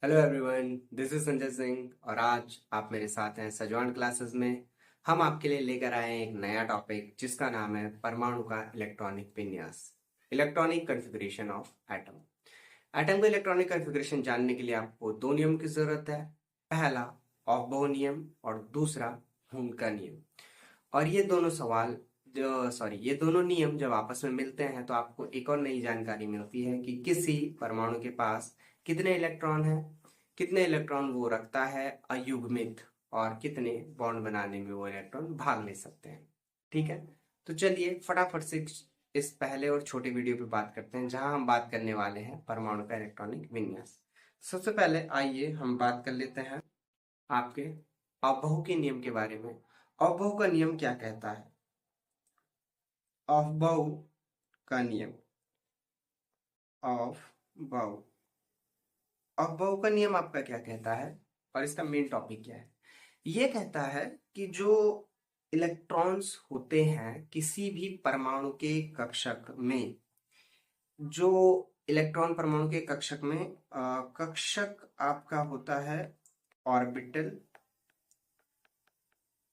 Hello everyone, this is Sanjay Singh और आज आप मेरे साथ हैं सजवान क्लासेस में। हम आपके लिए लेकर आए हैं एक नया टॉपिक जिसका नाम है परमाणु का इलेक्ट्रॉनिक विन्यास, electronic configuration of atom. Atom का इलेक्ट्रॉनिक कॉन्फ़िगरेशन जानने के लिए आपको दो नियम की जरूरत है। पहला ऑफ-बोह नियम और दूसरा हून का नियम। और ये दोनों नियम जब आपस में मिलते हैं तो आपको एक और नई जानकारी मिलती है कि किसी परमाणु के पास कितने इलेक्ट्रॉन हैं, कितने इलेक्ट्रॉन वो रखता है अयुग्मित, और कितने बॉन्ड बनाने में वो इलेक्ट्रॉन भाग ले सकते हैं। ठीक है, तो चलिए फटाफट से इस पहले और छोटे वीडियो पे बात करते हैं जहां हम बात करने वाले हैं परमाणु का इलेक्ट्रॉनिक विन्यास। सबसे पहले आइए हम बात कर लेते हैं आपके अफबाउ के नियम के बारे में। अफबाउ का नियम क्या कहता है? अफबाउ का नियम, अफबाउ अफबाउ का नियम आपका क्या कहता है और इसका मेन टॉपिक क्या है? ये कहता है कि जो इलेक्ट्रॉन्स होते हैं किसी भी परमाणु के कक्षक में, जो इलेक्ट्रॉन परमाणु के कक्षक में कक्षक आपका होता है ऑर्बिटल,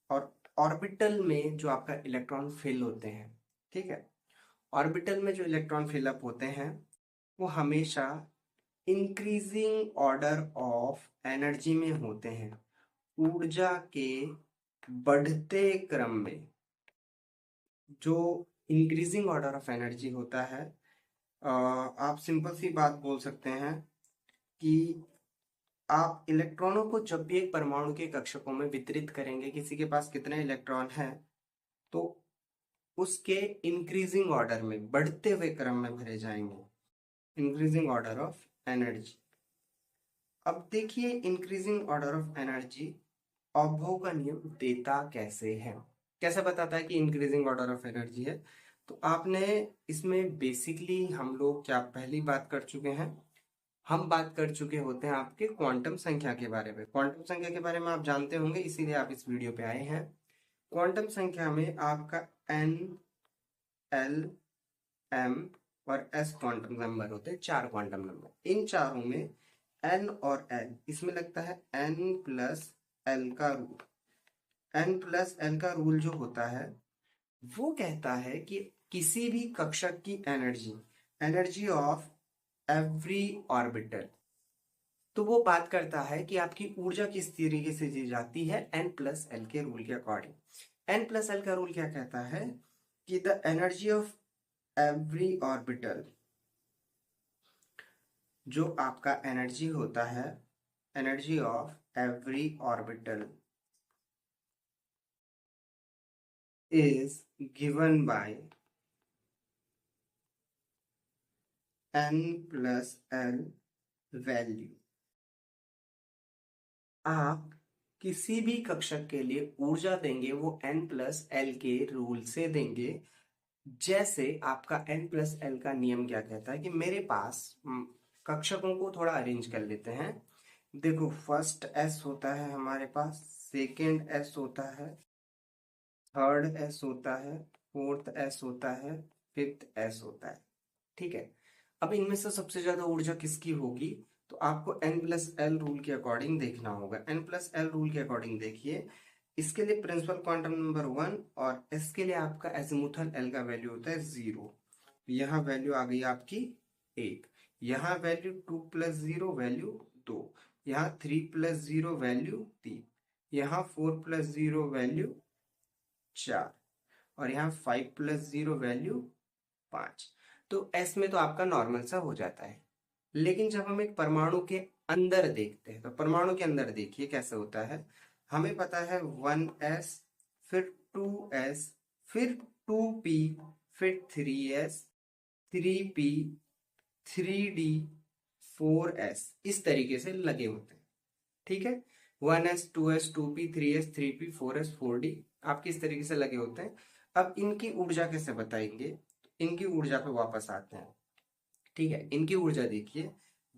और ऑर्बिटल में जो आपका इलेक्ट्रॉन फिल होते हैं, ठीक है, ऑर्बिटल में जो इलेक्ट्रॉन फिलअप होते हैं वो हमेशा इंक्रीजिंग ऑर्डर ऑफ एनर्जी में होते हैं। ऊर्जा के बढ़ते क्रम में जो इंक्रीजिंग ऑर्डर ऑफ एनर्जी होता है, आप सिंपल सी बात बोल सकते हैं कि आप इलेक्ट्रॉनों को जब भी एक परमाणु के कक्षकों में वितरित करेंगे, किसी के पास कितने इलेक्ट्रॉन हैं, तो उसके इंक्रीजिंग ऑर्डर में बढ़ते हुए क्रम में भरे जाएंगे, इंक्रीजिंग ऑर्डर ऑफ एनर्जी। अब देखिए increasing order of energy Aufbau का नियम देता कैसे है, कैसे बताता है कि इंक्रीजिंग ऑर्डर ऑफ एनर्जी है। तो आपने इसमें बेसिकली हम लोग क्या पहली बात कर चुके हैं, हम बात कर चुके होते हैं आपके क्वांटम संख्या के बारे में। क्वांटम संख्या के बारे में आप जानते होंगे, इसीलिए आप इस वीडियो पे आए हैं। क्वांटम संख्या में आपका एन, एल, एम और एस क्वांटम नंबर होते हैं, चार क्वांटम नंबर। इन चारों में एन और एल, इसमें लगता है एन प्लस एल का रूल। एन प्लस एल का रूल जो होता है वो कहता है कि किसी भी कक्षक की energy, energy of every orbital, तो वो बात करता है कि आपकी ऊर्जा किस तरीके से दी जाती है एन प्लस एल के रूल के अकॉर्डिंग। एन प्लस एल का रूल क्या कहता है कि the energy of every orbital, जो आपका एनर्जी होता है, energy of every orbital is given by n plus l value. आप किसी भी कक्षक के लिए ऊर्जा देंगे वो एन प्लस एल के रूल से देंगे। जैसे आपका एन प्लस एल का नियम क्या कहता है कि मेरे पास कक्षकों को थोड़ा अरेंज कर लेते हैं। देखो फर्स्ट एस होता है हमारे पास, सेकेंड एस होता है, थर्ड एस होता है, फोर्थ एस होता है, फिफ्थ एस होता है। ठीक है, अब इनमें से सबसे ज्यादा ऊर्जा किसकी होगी, तो आपको एन प्लस एल रूल के अकॉर्डिंग देखना होगा। एन प्लस एल रूल के अकॉर्डिंग देखिए, इसके लिए प्रिंसिपल क्वांटम नंबर 1 और इसके लिए आपका एजिमुथल एल का वैल्यू होता है 0। यहाँ वैल्यू आ गई आपकी 1, यहाँ वैल्यू 2 प्लस 0 वैल्यू 2, यहाँ 3 प्लस 0 वैल्यू 3, यहाँ 4 प्लस 0 वैल्यू 4, और यहाँ 5 प्लस 0 वैल्यू 5। तो एस में तो आपका नॉर्मल सा हो जाता है। लेकिन जब हम एक परमाणु के अंदर देखते हैं तो परमाणु के अंदर देखिए कैसे होता है। हमें पता है 1s, फिर 2s, फिर 2p, फिर 3s, 3p, 3d, 4s, इस तरीके से लगे होते हैं। ठीक है, 1s, 2s, 2p, 3s, 3p, 4s, 4d आपके इस तरीके से लगे होते हैं। अब इनकी ऊर्जा कैसे बताएंगे, इनकी ऊर्जा पे वापस आते हैं। ठीक है, इनकी ऊर्जा देखिए,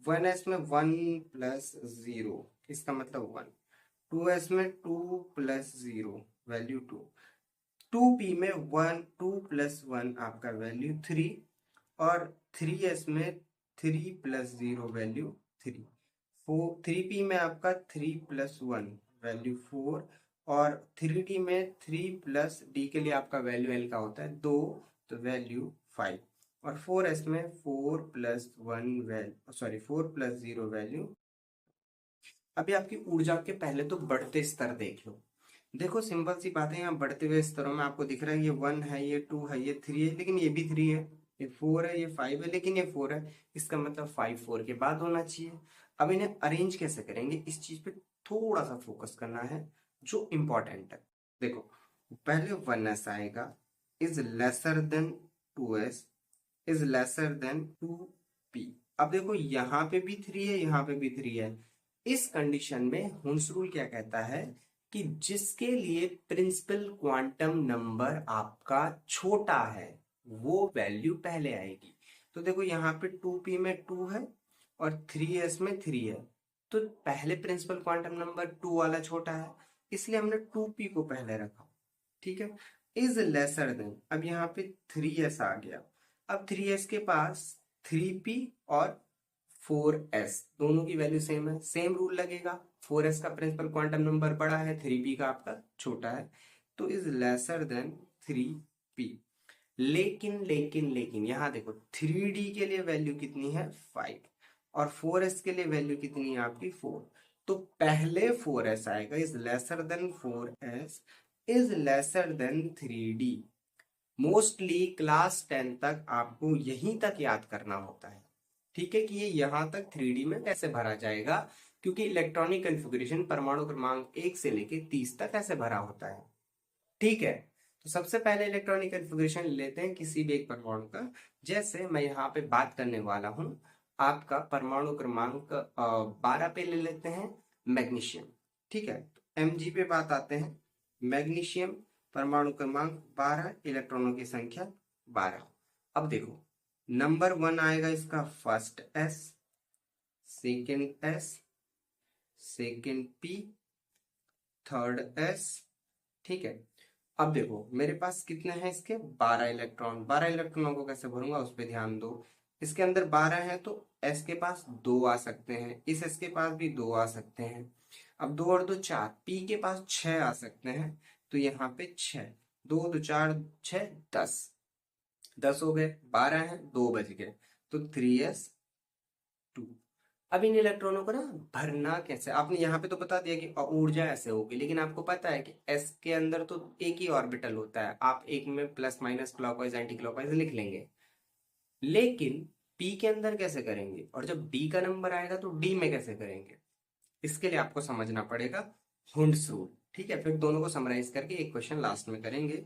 1s में 1 प्लस 0, इसका मतलब 1, 2s में 2 प्लस 0 वैल्यू 2, 2p में 1, 2 प्लस 1 आपका वैल्यू 3, और 3s में 3 प्लस 0 वैल्यू 3, 3p में आपका 3+1 वैल्यू 4, और 3d में 3+d के लिए आपका वैल्यू l का होता है 2, तो वैल्यू 5, और 4s में 4+1 वैल्यू, सॉरी 4+0 वैल्यू। अभी आपकी ऊर्जा के पहले तो बढ़ते स्तर देख लो। देखो सिंपल सी बात है, यहाँ बढ़ते हुए स्तरों में आपको दिख रहा है ये 1 है, ये 2 है, ये 3 है, लेकिन ये भी 3 है, ये 4 है, ये 5 है, लेकिन ये 4 है। इसका मतलब 5 4 के बाद होना चाहिए। अब इन्हें अरेंज कैसे करेंगे, इस चीज पे थोड़ा सा फोकस करना है जो इम्पोर्टेंट है। देखो पहले 1s आएगा, is lesser than 2s, is lesser than 2p। अब देखो यहाँ पे भी 3 है, यहाँ पे भी 3 है। इस कंडीशन में हुंस रूल क्या कहता है कि जिसके लिए प्रिंसिपल क्वांटम नंबर आपका छोटा है वो वैल्यू पहले आएगी। तो देखो यहाँ पे 2p में 2 है और 3s में 3 है, तो पहले प्रिंसिपल क्वांटम नंबर 2 वाला छोटा है, इसलिए हमने 2p को पहले रखा। ठीक है, इज लेसर देन, अब यहाँ पे 3s आ गया। अब 3s के पास 3p और 4s दोनों की वैल्यू सेम है, सेम रूल लगेगा। 4s का प्रिंसिपल क्वांटम नंबर बड़ा है, 3p का आपका छोटा है, तो इज लेसर देन 3p। लेकिन यहाँ देखो 3d के लिए वैल्यू कितनी है 5, और 4s के लिए वैल्यू कितनी है आपकी 4, तो पहले 4s आएगा, is lesser than 4s, is lesser than 3d। Mostly class 10 तक आपको यहीं तक याद करना होता है, ठीक है, कि ये यहां तक 3D में कैसे भरा जाएगा, क्योंकि इलेक्ट्रॉनिक कन्फिग्रेशन परमाणु क्रमांक 1 से लेके 30 तक ऐसे भरा होता है। ठीक है, तो सबसे पहले इलेक्ट्रॉनिक कन्फिग्रेशन लेते हैं किसी भी एक परमाणु का। जैसे मैं यहाँ पे बात करने वाला हूँ आपका परमाणु क्रमांक 12 पे ले लेते हैं मैग्नीशियम। ठीक है, तो Mg पे बात आते हैं, मैग्नीशियम परमाणु क्रमांक 12, इलेक्ट्रॉनों की संख्या 12। अब देखो नंबर 1 आएगा इसका first s, second s, second p, third s। ठीक है, अब देखो मेरे पास कितने हैं इसके 12 इलेक्ट्रॉन। 12 इलेक्ट्रॉनों को कैसे भरूंगा उस पर ध्यान दो। इसके अंदर 12 है तो s के पास 2 आ सकते हैं, इस s के पास भी 2 आ सकते हैं। अब 2 और 2 4, p के पास 6 आ सकते हैं, तो यहाँ पे 6, 2 2 4 6 10, 10 हो गए, 12 है, 2 बज गए, तो 3s2। अब इन इलेक्ट्रॉनों को ना भरना कैसे, आपने यहाँ पे तो बता दिया कि ऊर्जा ऐसे होगी, लेकिन आपको पता है कि s के अंदर तो एक ही ऑर्बिटल होता है, आप एक में plus minus clockwise anti clockwise लिख लेंगे, लेकिन p के अंदर कैसे करेंगे, और जब d का नंबर आएगा तो d में कैसे करेंगे, इसके लिए आपको समझना पड़ेगा हुंड्स रूल। ठीक है, फिर दोनों को समराइज करके एक क्वेश्चन लास्ट में करेंगे।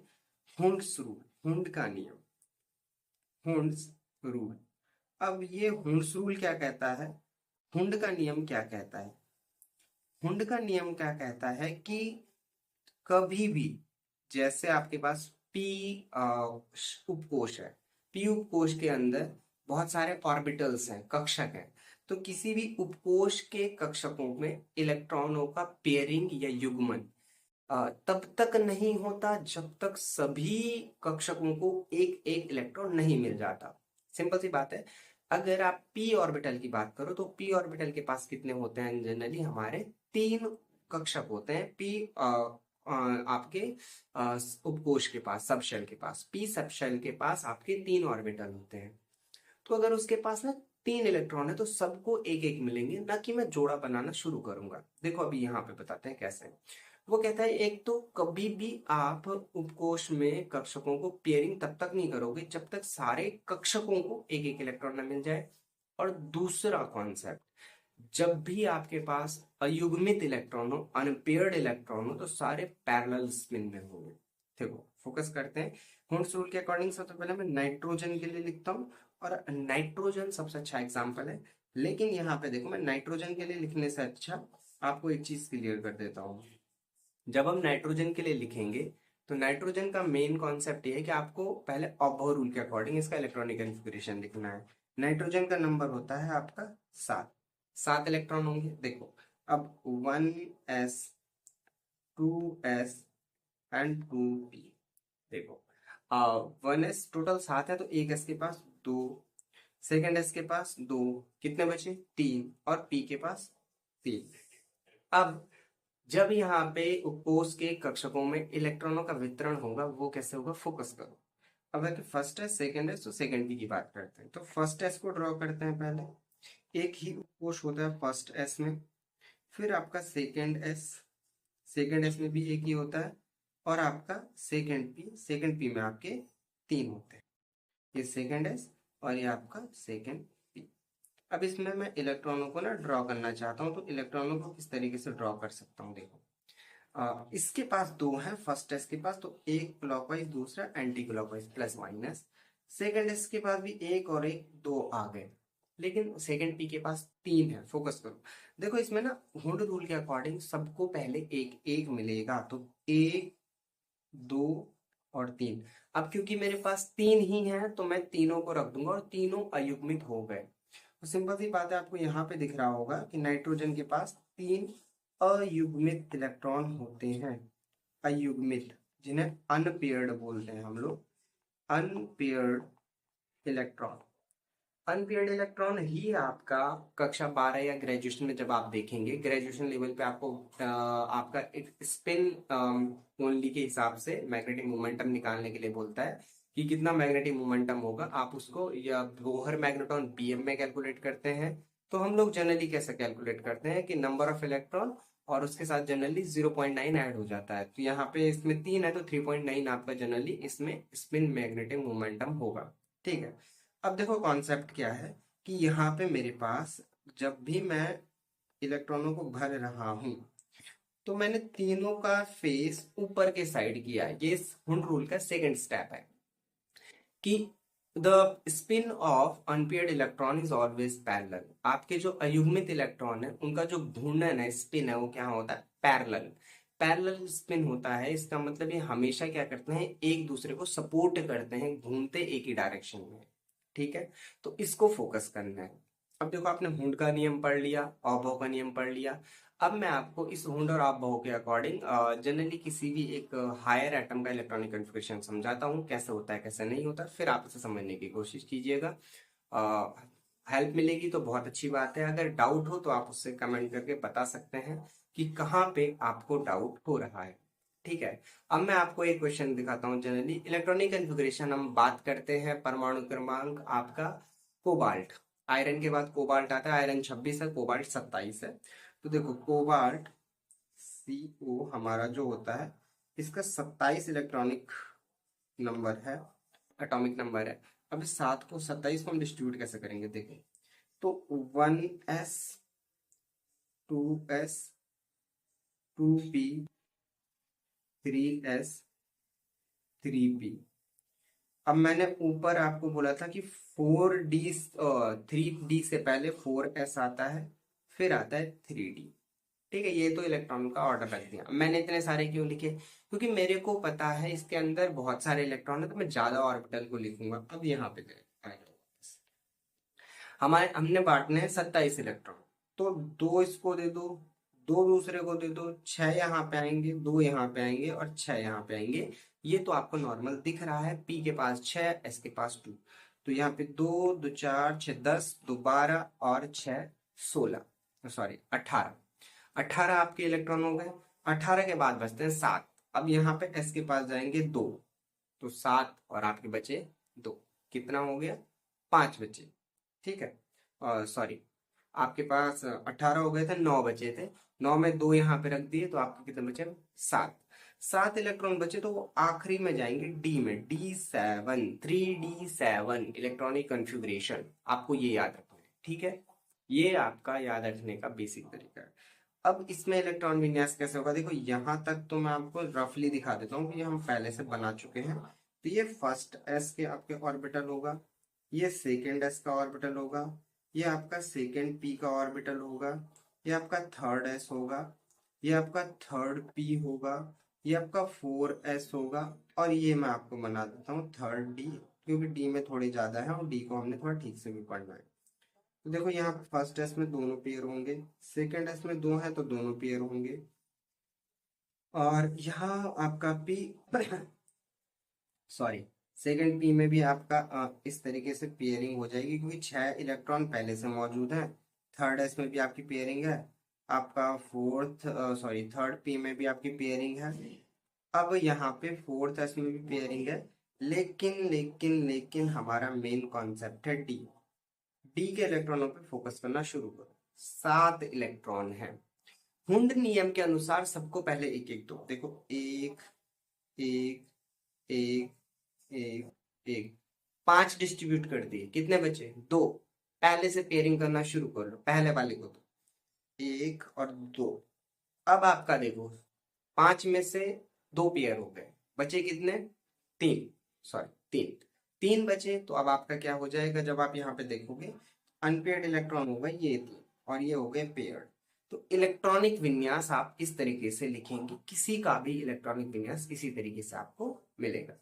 हुंड्स रूल, हुंड का नियम, हुंड्स रूल। अब ये हुंड्स रूल क्या कहता है, हुंड का नियम क्या कहता है, हुंड का नियम क्या कहता है कि कभी भी जैसे आपके पास पी उपकोश है, पी उपकोश के अंदर बहुत सारे ऑर्बिटल्स हैं, कक्षक हैं, तो किसी भी उपकोश के कक्षकों में इलेक्ट्रॉनों का पेयरिंग या युग्मन तब तक नहीं होता जब तक सभी कक्षकों को एक एक इलेक्ट्रॉन नहीं मिल जाता। सिंपल सी बात है, अगर आप p ऑर्बिटल की बात करो तो p ऑर्बिटल के पास कितने होते हैं, जनरली हमारे 3 कक्षक होते हैं। p आपके उपकोश के पास, सब शेल के पास, p सब शेल के पास आपके 3 ऑर्बिटल होते हैं। तो अगर उसके पास ना 3 इलेक्ट्रॉन है तो सबको एक एक मिलेंगे, ना कि मैं जोड़ा बनाना शुरू करूंगा। देखो अभी यहाँ पे बताते हैं कैसे। वो कहता है एक तो कभी भी आप उपकोश में कक्षकों को पेयरिंग तब तक नहीं करोगे जब तक सारे कक्षकों को एक एक इलेक्ट्रॉन ना मिल जाए, और दूसरा कॉन्सेप्ट, जब भी आपके पास अयुग्मित इलेक्ट्रॉन हो, अनपेयर्ड इलेक्ट्रॉन हो, तो सारे पैरेलल स्पिन में होंगे। देखो फोकस करते हैं हुंड्स रूल के अकॉर्डिंग। सबसे पहले मैं नाइट्रोजन के लिए लिखता हूँ, और नाइट्रोजन सबसे अच्छा एग्जाम्पल है, लेकिन यहाँ पे देखो मैं नाइट्रोजन के लिए लिखने से अच्छा आपको एक चीज क्लियर कर देता हूँ। जब हम नाइट्रोजन के लिए लिखेंगे तो नाइट्रोजन का मेन कॉन्सेप्ट ये है कि आपको पहले ऑबो रूल के अकॉर्डिंग इसका इलेक्ट्रॉनिक कॉन्फ़िगरेशन लिखना है। नाइट्रोजन का नंबर होता है आपका 7, 7 इलेक्ट्रॉन होंगे। देखो अब 1s 2s एंड 2p। देखो 1s टोटल 7 है तो एक s के पास 2, सेकेंड s के पास 2, कितने बचे 3, और p के पास तीन। अब जब यहाँ पे कोष के कक्षकों में इलेक्ट्रॉनों का वितरण होगा वो कैसे होगा, फोकस करो। अब अगर फर्स्ट एस सेकेंड एस तो सेकेंड पी की बात करते हैं, तो फर्स्ट एस को ड्रॉ करते हैं पहले। एक ही कोष होता है फर्स्ट एस में, फिर आपका सेकेंड एस में भी एक ही होता है, और आपका सेकेंड पी में आपके तीन होते हैं, ये सेकेंड एस और ये आपका सेकेंड पी। अब इसमें मैं इलेक्ट्रॉनों को ना ड्रॉ करना चाहता हूँ, तो इलेक्ट्रॉनों को किस तरीके से ड्रॉ कर सकता हूँ, देखो इसके पास दो हैं, फर्स्ट एस के पास, तो एक क्लॉकवाइज दूसरा anti clockwise plus minus. Second S के पास भी एक और एक दो आ गए, लेकिन सेकेंड पी के पास तीन है, फोकस करो। देखो इसमें ना हुंड रूल के अकॉर्डिंग सबको पहले एक एक मिलेगा, तो एक दो और तीन। अब क्योंकि मेरे पास तीन ही है तो मैं तीनों को रख दूंगा और तीनों अयुग्मित हो गए। तो सिंपल सी बात है, आपको यहाँ पे दिख रहा होगा कि नाइट्रोजन के पास तीन अयुग्मित इलेक्ट्रॉन होते हैं, अयुग्मित, जिन्हें अनपेयर्ड बोलते हैं हम लोग, अनपेयर्ड इलेक्ट्रॉन। अनपेयर्ड इलेक्ट्रॉन ही आपका कक्षा 12 या ग्रेजुएशन में जब आप देखेंगे, ग्रेजुएशन लेवल पे आपको आपका एक स्पिन ओनली के हिसाब से मैग्नेटिक मोमेंटम निकालने के लिए बोलता है कि कितना मैग्नेटिक मोमेंटम होगा। आप उसको या बोहर मैग्नेट्रॉन बीएम में कैलकुलेट करते हैं, तो हम लोग जनरली कैसे कैलकुलेट करते हैं कि नंबर ऑफ इलेक्ट्रॉन और उसके साथ जनरली 0.9 ऐड हो जाता है। तो यहाँ पे इसमें तीन है तो 3.9 आपका जनरली इसमें स्पिन मैग्नेटिक मोमेंटम होगा। ठीक है, अब देखो कॉन्सेप्ट क्या है कि यहाँ पे मेरे पास जब भी मैं इलेक्ट्रॉनों को भर रहा हूं, तो मैंने तीनों का फेस ऊपर के साइड किया है। ये हुंड रूल का सेकंड स्टेप है कि the spin off unpaired electron is always parallel. आपके जो अयुग्मित इलेक्ट्रॉन है उनका जो घूर्णन है, स्पिन है, वो क्या होता है, पैरेलल। पैरेलल स्पिन होता है, इसका मतलब ये हमेशा क्या करते हैं, एक दूसरे को सपोर्ट करते हैं, घूमते एक ही डायरेक्शन में। ठीक है, तो इसको फोकस करना है। अब देखो आपने हुंड का नियम पढ़ लिया, ऑबो का नियम पढ़ लिया। अब मैं आपको इस हुंड और ऑबो के अकॉर्डिंग जनरली किसी भी एक हायर एटम का इलेक्ट्रॉनिक कन्फिग्रेशन समझाता हूँ, कैसे होता है कैसे नहीं होता, फिर आप इसे समझने की कोशिश कीजिएगा। हेल्प मिलेगी तो बहुत अच्छी बात है, अगर डाउट हो तो आप उससे कमेंट करके बता सकते हैं कि कहाँ पे आपको डाउट हो रहा है। ठीक है, अब मैं आपको एक क्वेश्चन दिखाता हूँ। जनरली इलेक्ट्रॉनिक कन्फिग्रेशन हम बात करते हैं, परमाणु क्रमांक आपका कोबाल्ट, आयरन के बाद कोबाल्ट आता है, आयरन 26 है, कोबाल्ट 27 है। तो देखो कोबाल्ट CO हमारा जो होता है, इसका 27 इलेक्ट्रॉनिक नंबर है, एटॉमिक नंबर है। अब इस 7 को 27 को हम डिस्ट्रीब्यूट कैसे करेंगे, देखो तो 1s 2s 2p 3s 3p। अब मैंने ऊपर आपको बोला था कि 4d 3d से पहले 4s आता है, फिर आता है 3d। ठीक है, ये तो इलेक्ट्रॉन का ऑर्डर रख दिया। मैंने इतने सारे क्यों लिखे, क्योंकि मेरे को पता है इसके अंदर बहुत सारे इलेक्ट्रॉन है, तो मैं ज्यादा ऑर्बिटल को लिखूंगा। अब यहाँ पे हमारे हमने बांटने हैं 27 इलेक्ट्रॉन, तो दो इसको दे दो, दो दूसरे को दे दो, 6 यहाँ पे आएंगे, दो यहाँ पे आएंगे और 6 यहाँ पे आएंगे। ये तो आपको नॉर्मल दिख रहा है, पी के पास 6, एस के पास 2, तो यहाँ पे 2 2 4 6 10, 2 12 और 6 16, सॉरी 18। 18 आपके इलेक्ट्रॉन हो गए। 18 के बाद बचते हैं 7। अब यहाँ पे एस के पास जाएंगे 2, तो 7 और आपके बचे 2, कितना हो गया, 5 बचे। ठीक है, सॉरी आपके पास 18 हो गए थे, 9 बचे थे, 9 में 2 यहाँ पे रख दिए, तो आपके कितने बचे, 7। 7 इलेक्ट्रॉन बचे, तो वो आखिरी में जाएंगे डी में, D7, 3D7 इलेक्ट्रॉनिक कन्फिग्रेशन। आपको ये याद रखना है, ठीक है, ये आपका याद रखने का बेसिक तरीका है। अब इसमें इलेक्ट्रॉन विन्यास कैसे होगा, देखो यहाँ तक तो मैं आपको रफली दिखा देता हूँ कि हम पहले से बना चुके हैं। तो ये फर्स्ट एस के आपके ऑर्बिटल होगा, ये सेकेंड एस का ऑर्बिटल होगा, ये आपका सेकेंड पी का ऑर्बिटल होगा, ये आपका थर्ड एस होगा, ये आपका थर्ड पी होगा, ये आपका 4s होगा, और ये मैं आपको बना देता हूँ थर्ड डी, क्योंकि डी में थोड़े ज्यादा है और डी को हमने थोड़ा ठीक से भी पढ़ना है। तो देखो यहाँ फर्स्ट एस में दोनों पेयर होंगे, सेकेंड एस में 2 है तो दोनों पेयर होंगे, और यहाँ आपका पी सॉरी सेकेंड पी में भी आपका इस तरीके से पेयरिंग हो जाएगी, क्योंकि 6 इलेक्ट्रॉन पहले से मौजूद है। थर्ड एस में भी आपकी पेयरिंग है। आपका थर्ड पी में भी आपकी पेयरिंग है। अब यहाँ पे फोर्थ एस में भी पेयरिंग है, लेकिन हमारा मेन कॉन्सेप्ट है डी। डी के इलेक्ट्रॉनों पे फोकस करना शुरू करो। 7 इलेक्ट्रॉन है। हुंड नियम के अनुसार सबको पहले एक एक दो, देखो एक एक एक एक एक, 5 डिस्ट्रीब्यूट कर दिए, कितने बचे? 2। पहले से पेयरिंग करना शुरू कर लो, पहले वाले को दो, 1 और 2। अब आपका देखो 5 में से 2 पेयर हो गए, बचे कितने? 3, सॉरी 3। 3 बचे, तो अब आपका क्या हो जाएगा जब आप यहाँ पे देखोगे, अनपेयर्ड इलेक्ट्रॉन हो गए ये 3 और ये हो गए पेयर्ड। तो इलेक्ट्रॉनिक विन्यास आप इस तरीके से लिखेंगे, किसी का भी इलेक्ट्रॉनिक विन्यास इसी तरीके से आपको मिलेगा।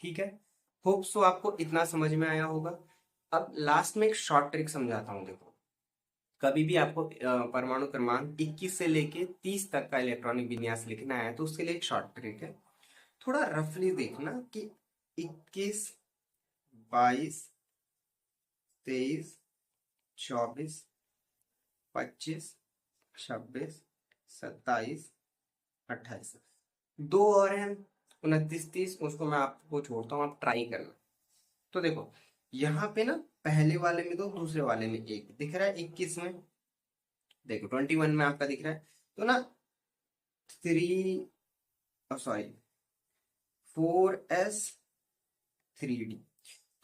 ठीक है, होप सो आपको इतना समझ में आया होगा। अब लास्ट में एक शॉर्ट ट्रिक समझाता हूँ। देखो कभी भी आपको परमाणु क्रमांक 21 से लेके 30 तक का इलेक्ट्रॉनिक विन्यास लिखना है तो उसके लिए एक शॉर्ट ट्रिक है। थोड़ा रफली देखना कि 21, 22, 23, 24, 25, 26, 27, 28, 2 और हैं 29, 30, उसको मैं आपको छोड़ता हूँ, आप ट्राई करना। तो देखो यहाँ पे ना पहले वाले में 2, दूसरे वाले में 1 दिख रहा है। 21 में देखो 21 में आपका दिख रहा है, तो ना 4s3d।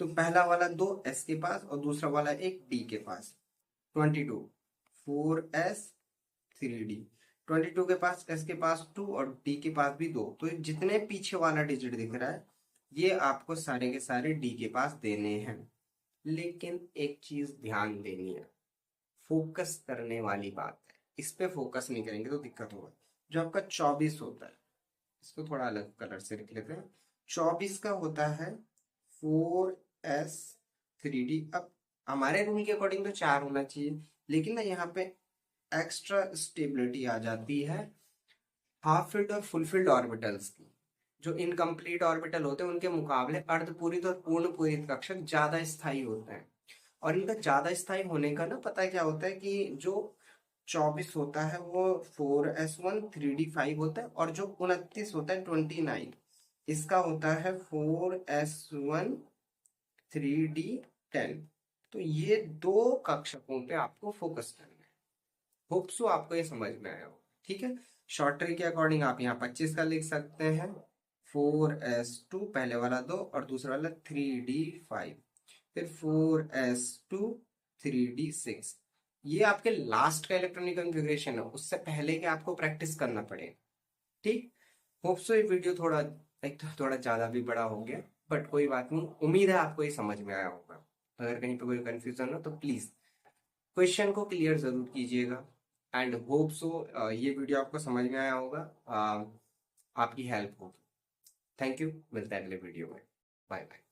तो पहला वाला 2s के पास और दूसरा वाला एक d के पास। 22, 4s3d, 22 के पास, s के पास 2 और d के पास भी 2। तो जितने पीछे वाला डिजिट दिख रहा है ये आपको सारे के सारे d के पास देने हैं। लेकिन एक चीज ध्यान देनी है, फोकस करने वाली बात है, इस पे फोकस नहीं करेंगे तो दिक्कत होगा। जो आपका 24 होता है, इसको थोड़ा अलग कलर से लिख लेते हैं। 24 का होता है 4s3d। अब हमारे रूल के अकॉर्डिंग तो 4 होना चाहिए, लेकिन ना यहाँ पे एक्स्ट्रा स्टेबिलिटी आ जाती है हाफ फिल्ड और फुल फिल्ड ऑर्बिटल्स की। जो इनकम्प्लीट ऑर्बिटल होते हैं उनके मुकाबले अर्धपूरित और पूर्ण पूरित कक्षक ज्यादा स्थायी होते हैं। और इनका ज्यादा स्थायी होने का ना पता क्या होता है कि जो 24 होता है वो 4s1 3d5 होता है, और जो 29 होता है 29, इसका होता है 4s1 3d10। तो ये 2 कक्षकों पे आपको फोकस करना है। होप सो आपको ये समझ में आया हो। ठीक है, शॉर्ट ट्री के अकॉर्डिंग आप यहाँ 25 का लिख सकते हैं। 4s2 पहले वाला 2 और दूसरा वाला 3d5, फिर 4s2 3d6। ये आपके लास्ट का इलेक्ट्रॉनिक कॉन्फ़िगरेशन है, उससे पहले के आपको प्रैक्टिस करना पड़ेगा। ठीक, होप सो ये वीडियो थोड़ा ज्यादा भी बड़ा हो गया, बट कोई बात नहीं, उम्मीद है आपको ये समझ में आया होगा। अगर कहीं पे कोई कंफ्यूजन हो तो प्लीज क्वेश्चन को क्लियर जरूर कीजिएगा। एंड होप सो ये वीडियो आपको समझ में आया होगा, आपकी हेल्प होगी। थैंक यू, मिलता है अगले वीडियो में। Bye bye.